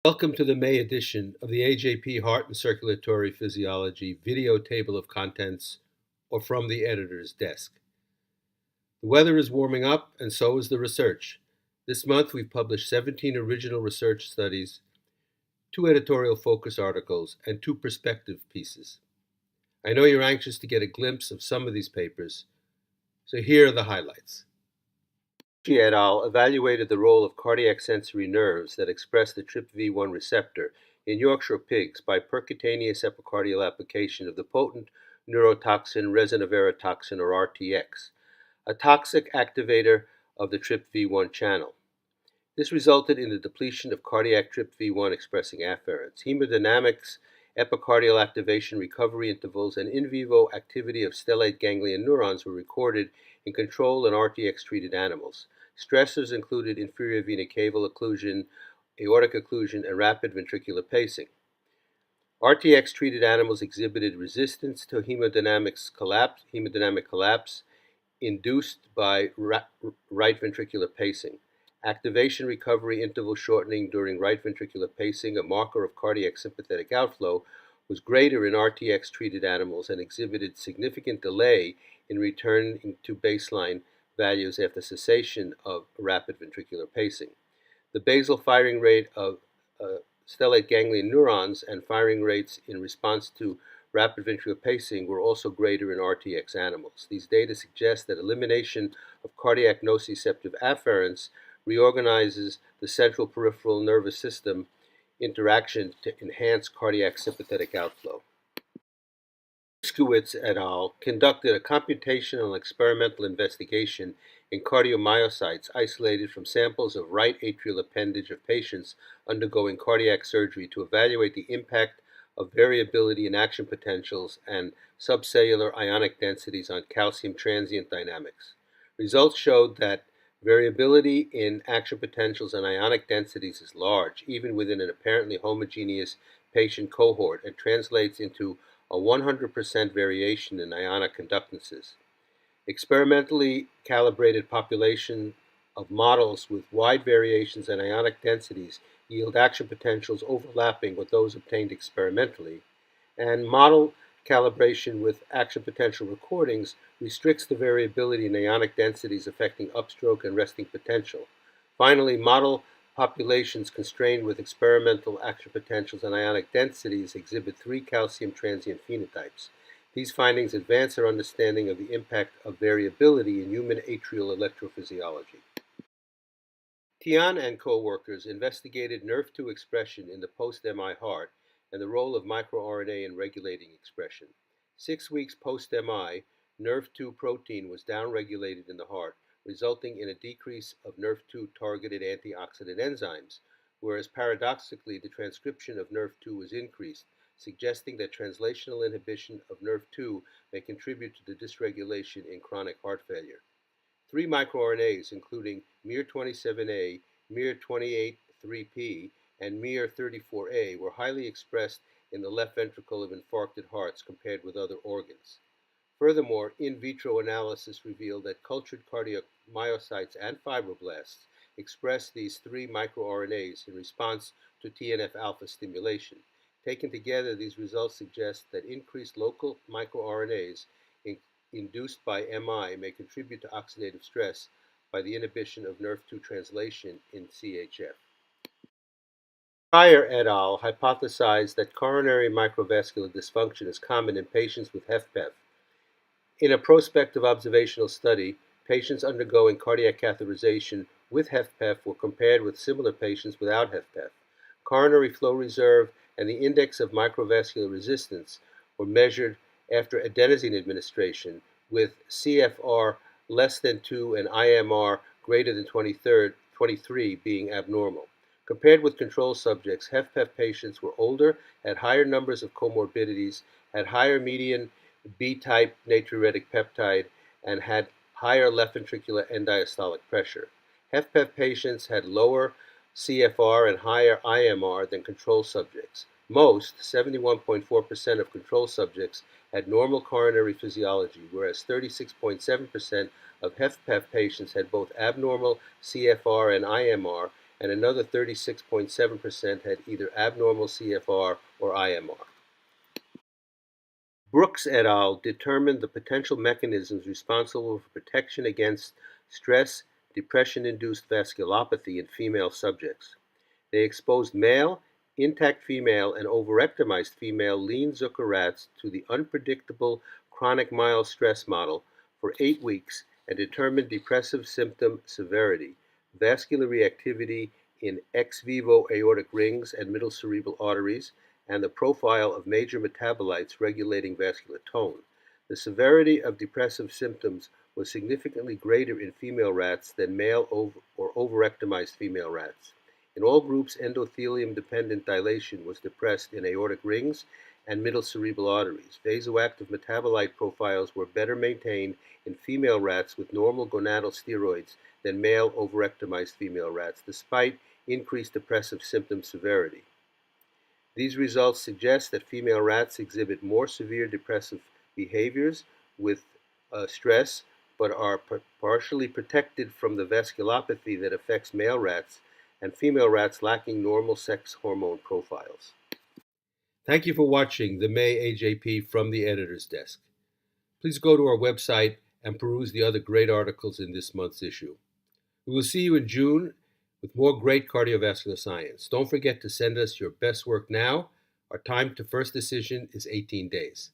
Welcome to the May edition of the AJP-Heart and Circulatory Physiology video table of contents, or from the editor's desk. The weather is warming up, and so is the research. This month we've published 17 original research studies, 2 editorial focus articles, and 2 perspective pieces. I know you're anxious to get a glimpse of some of these papers, so here are the highlights. Et al. Evaluated the role of cardiac sensory nerves that express the TRPV1 receptor in Yorkshire pigs by percutaneous epicardial application of the potent neurotoxin resinaviratoxin, or RTX, a toxic activator of the TRPV1 channel. This resulted in the depletion of cardiac TRPV1 expressing afferents, hemodynamics, epicardial activation recovery intervals, and in vivo activity of stellate ganglion neurons were recorded in control and RTX-treated animals. Stressors included inferior vena cava occlusion, aortic occlusion, and rapid ventricular pacing. RTX-treated animals exhibited resistance to hemodynamic collapse induced by right ventricular pacing. Activation recovery interval shortening during right ventricular pacing, a marker of cardiac sympathetic outflow, was greater in RTX-treated animals and exhibited significant delay in returning to baseline values after cessation of rapid ventricular pacing. The basal firing rate of stellate ganglion neurons and firing rates in response to rapid ventricular pacing were also greater in RTX animals. These data suggest that elimination of cardiac nociceptive afferents reorganizes the central peripheral nervous system interaction to enhance cardiac sympathetic outflow. Skowitz et al. Conducted a computational experimental investigation in cardiomyocytes isolated from samples of right atrial appendage of patients undergoing cardiac surgery to evaluate the impact of variability in action potentials and subcellular ionic densities on calcium transient dynamics. Results showed that variability in action potentials and ionic densities is large, even within an apparently homogeneous patient cohort, and translates into a 100% variation in ionic conductances. Experimentally calibrated population of models with wide variations in ionic densities yield action potentials overlapping with those obtained experimentally, and model calibration with action potential recordings restricts the variability in ionic densities affecting upstroke and resting potential. Finally, model populations constrained with experimental action potentials and ionic densities exhibit 3 calcium transient phenotypes. These findings advance our understanding of the impact of variability in human atrial electrophysiology. Tian and co-workers investigated NRF2 expression in the post-MI heart and the role of microRNA in regulating expression. 6 weeks post-MI, NRF2 protein was downregulated in the heart, resulting in a decrease of NRF2 targeted antioxidant enzymes, whereas paradoxically the transcription of NRF2 was increased, suggesting that translational inhibition of NRF2 may contribute to the dysregulation in chronic heart failure. 3 microRNAs, including miR27A, miR28-3P, and miR34A, were highly expressed in the left ventricle of infarcted hearts compared with other organs. Furthermore, in vitro analysis revealed that cultured cardiomyocytes and fibroblasts express these 3 microRNAs in response to TNF-alpha stimulation. Taken together, these results suggest that increased local microRNAs induced by MI may contribute to oxidative stress by the inhibition of NRF2 translation in CHF. Pryor et al. Hypothesized that coronary microvascular dysfunction is common in patients with HFpEF. In a prospective observational study, patients undergoing cardiac catheterization with HFpEF were compared with similar patients without HFpEF. Coronary flow reserve and the index of microvascular resistance were measured after adenosine administration, with CFR less than 2 and IMR greater than 23 being abnormal. Compared with control subjects, HFpEF patients were older, had higher numbers of comorbidities, had higher median B-type natriuretic peptide, and had higher left ventricular end diastolic pressure. HFpEF patients had lower CFR and higher IMR than control subjects. Most, 71.4% of control subjects, had normal coronary physiology, whereas 36.7% of HFpEF patients had both abnormal CFR and IMR and another 36.7% had either abnormal CFR or IMR. Brooks et al. Determined the potential mechanisms responsible for protection against stress, depression-induced vasculopathy in female subjects. They exposed male, intact female, and overectomized female lean Zucker rats to the unpredictable chronic mild stress model for 8 weeks and determined depressive symptom severity, vascular reactivity in ex vivo aortic rings and middle cerebral arteries, and the profile of major metabolites regulating vascular tone. The severity of depressive symptoms was significantly greater in female rats than male or overectomized female rats. In all groups, endothelium-dependent dilation was depressed in aortic rings and middle cerebral arteries. Vasoactive metabolite profiles were better maintained in female rats with normal gonadal steroids than male overectomized female rats, despite increased depressive symptom severity. These results suggest that female rats exhibit more severe depressive behaviors with stress, but are partially protected from the vasculopathy that affects male rats and female rats lacking normal sex hormone profiles. Thank you for watching the May AJP from the editor's desk. Please go to our website and peruse the other great articles in this month's issue. We will see you in June with more great cardiovascular science. Don't forget to send us your best work now. Our time to first decision is 18 days.